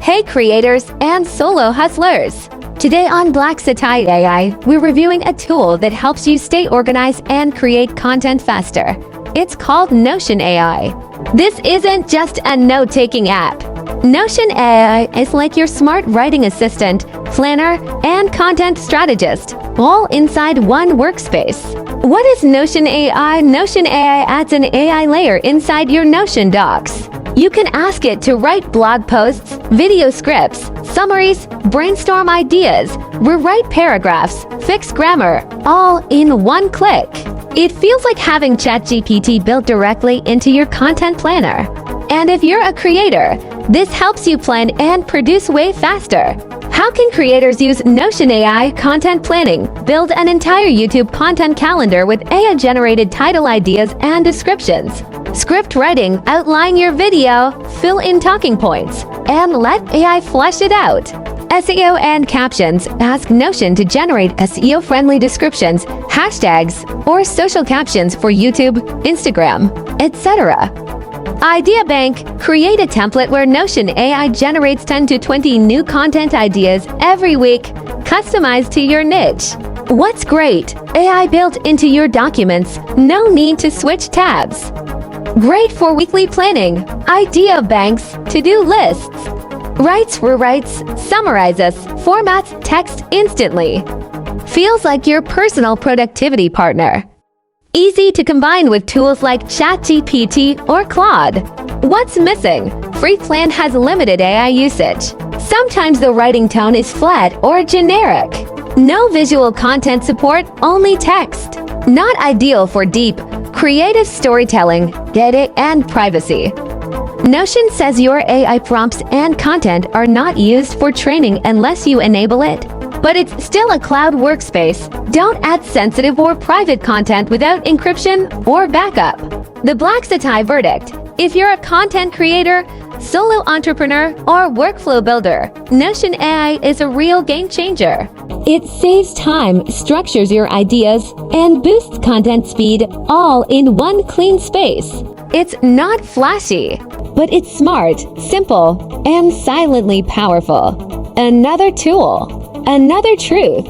Hey creators and solo hustlers! Today on BlackSattai AI, we're reviewing a tool that helps you stay organized and create content faster. It's called Notion AI. This isn't just a note-taking app. Notion AI is like your smart writing assistant, planner, and content strategist, all inside one workspace. What is Notion AI? Notion AI adds an AI layer inside your Notion docs. You can ask it to write blog posts, video scripts, summaries, brainstorm ideas, rewrite paragraphs, fix grammar, all in one click. It feels like having ChatGPT built directly into your content planner. And if you're a creator, this helps you plan and produce way faster. How can creators use Notion AI content planning? Build an entire YouTube content calendar with AI-generated title ideas and descriptions. Script writing, outline your video, fill in talking points, and let AI flesh it out. SEO and captions. Ask Notion to generate SEO-friendly descriptions, hashtags, or social captions for YouTube, Instagram, etc. Idea Bank. Create a template where Notion AI generates 10 to 20 new content ideas every week, customized to your niche. What's great? AI built into your documents, no need to switch tabs. Great for weekly planning. Idea Banks. To-do lists. Writes, rewrites, summarizes, formats text instantly. Feels like your personal productivity partner. Easy to combine with tools like ChatGPT or Claude. What's missing? Free plan has limited AI usage. Sometimes the writing tone is flat or generic. No visual content support, only text. Not ideal for deep, creative storytelling, data, and privacy. Notion says your AI prompts and content are not used for training unless you enable it. But it's still a cloud workspace. Don't add sensitive or private content without encryption or backup. The BlackSattai Verdict. If you're a content creator, solo entrepreneur, or workflow builder, Notion AI is a real game changer. It saves time, structures your ideas, and boosts content speed all in one clean space. It's not flashy, but it's smart, simple, and silently powerful. Another tool. Another truth.